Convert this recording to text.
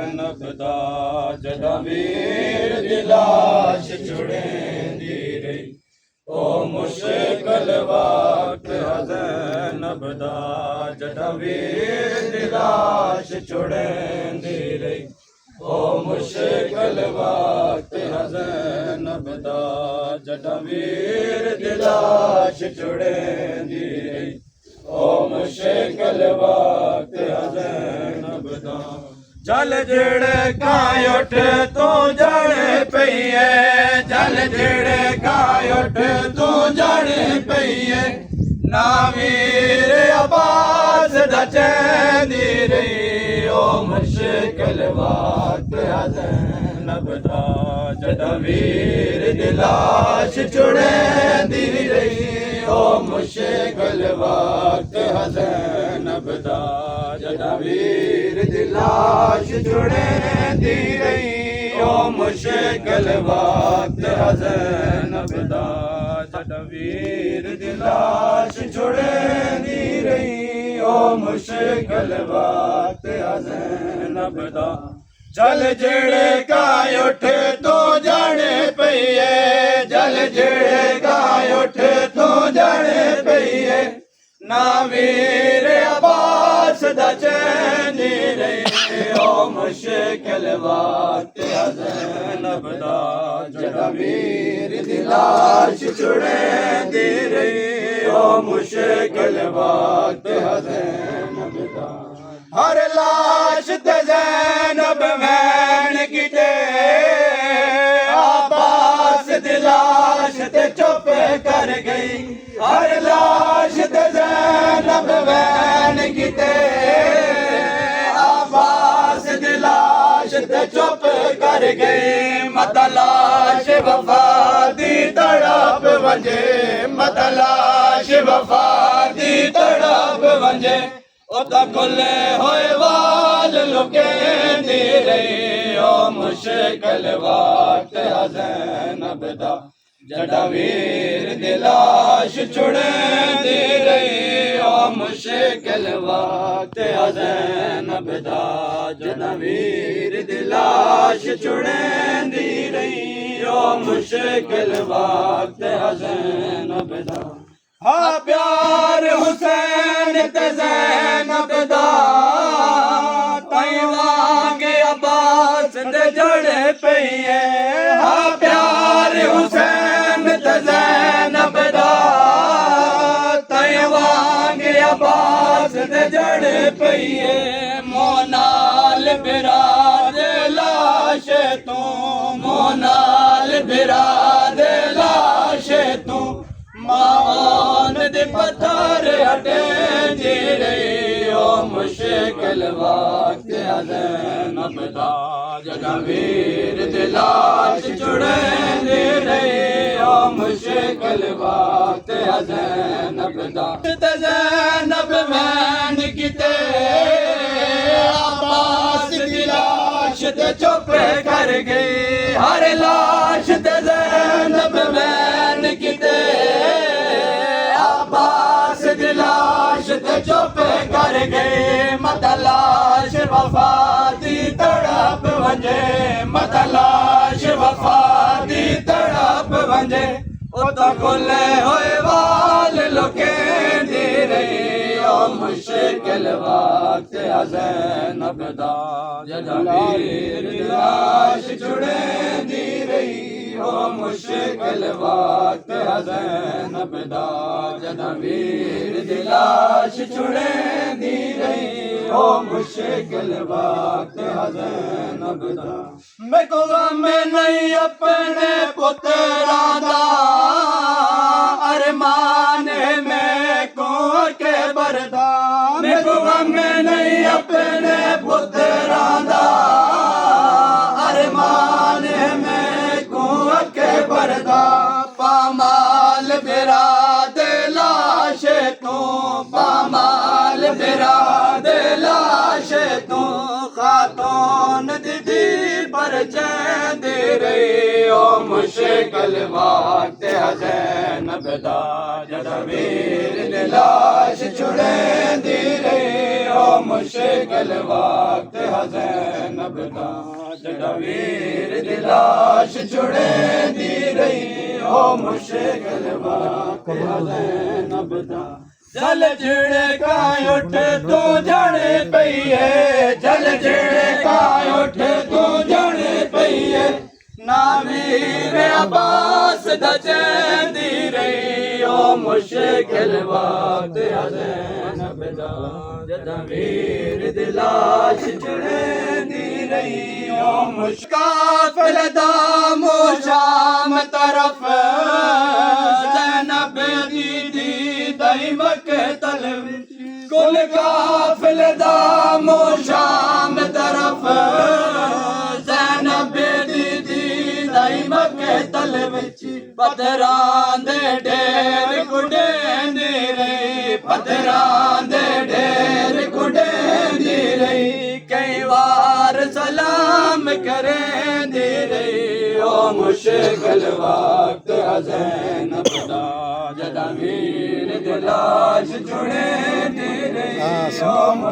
ज़ैनब दा जदा वीर दी लाश छुड़ेंदी रही ओ मुश्किल वक्त ज़ैनब दा जदा वीर दी लाश छुड़ेंदी रही ओ मुश्किल वक्त ज़ैनब दा जदा वीर दी लाश छुड़ेंदी रही ओ मुश्किल वक्त ज़ैनब दा जल जेड़े कां उठ तू जाने पई है जल जेड़े कां उठ तू जाने पई है ना वीर अब्बास दा चैंदी रही ओ मुश्किल वक्त ज़ैनब दा जदा वीर दी लाश छुड़ेंदी रही ओ मुश्किल वक्त ज़ैनब दा जदा वीर दी लाश छुड़ेंदी रही ओ मुश्किल वक्त ज़ैनब दा जदा वीर दी लाश छुड़ेंदी रही ओ मुश्किल वक्त ज़ैनब दा जल जेड़े कां उठ तू जाने पई है जल जेड़े कां उठ तू जाने पई है ना वीर अब्बास दा चैंदी रही ओ मुश्किल वक्त ज़ैनब दा जदा वीर दी लाश छुड़ेंदी रही ओ मुश्किल वक्त ज़ैनब दा हर लाश ते ज़ैनब वैन किते अब्बास दी लाश ते चुप कर गई हर लाश ते ज़ैनब वैन किते अब्बास दी लाश ते चुप कर गई मत लाश वफा दी तड़प वंजे मत लाश वफा दी तड़प वंजे उता खुले होए वाल लुकेंदी रही ओ मुश्किल वक्त ज़ैनब दा जदा वीर दी लाश छुड़ेंदी रही ओ मुश्किल वक्त ज़ैनब दा जदा वीर दी लाश छुड़ेंदी रही ओ मुश्किल वक्त ज़ैनब दा हाँ प्यार हुसैन ते ज़ैनब दा ताई वांगे अब्बास दे जड़े पई है हाँ प्यार हुसैन ते ज़ैनब दा ताई वांगे अब्बास दे जड़े पई है मोनाल बिराद लाश तू मोनाल बिराद लाश तू मान दे पत्थर हटेंदी रही ओ मुश्किल वक्त ज़ैनब दा जदा वीर दी लाश छुड़ेंदी रही ओ मुश्किल वक्त ज़ैनब दा ते ज़ैनब वैन किते अब्बास दी लाश ते चुप कर गई हर लाश ते ज़ैनब वैन किते अब्बास दी लाश ते चुप कर गए मत लाश वफा दी तड़प वंजे मत लाश वफा दी तड़प वंजे उता खुले होए वाल लुकेंदी रही ओ मुश्किल वक्त ज़ैनब दा जदा वीर दी लाश छुड़ेंदी रही ओ मुश्किल वक्त ज़ैनब दा जदा वीर दी लाश छुड़ेंदी रही ओ मुश्किल वक्त ज़ैनब दा मैं को गम नहीं अपने पुत्रा दा अरमान मैं को के बरदा मैं को गम नहीं अपने पुत्रा दा अरमान मैं को के बरदा पामाल बिराद लाश तू पामाल बिराद लाश तू खातून दी पर चैंदी रही ओ मुश्किल वक्त है ज़ैनब दा जदा वीर दी लाश छुड़ेंदी रही ओ मुश्किल वक्त है ज़ैनब दा जदा वीर दी लाश छुड़ेंदी रही ओ मुश्किल वक्त है ज़ैनब दा जल झिड़का उठ तू जड़े पई है जल झिड़का उठ तू जड़े पई है ना वीर अब्बास दा चैंदी रही ओ मुश्किल वक्त है ज़ैनब दा जदा वीर दी लाश छुड़ेंदी रही ओ मुश्किल दा शाम तरफ ज़ैनब दी दई मक़तल कुल काफ़िल दा शाम तरफ ज़ैनब दी दई मक़तल विच पत्थरां दे ढेर कुॾेंदी रही पत्थरां दे ढेर कुॾेंदी रही कई वार सलाम करेंदी रही ओ मुश्किल वक्त है ज़ैनब दा जदा वीर दी लाश छुड़ेंदी रही ओ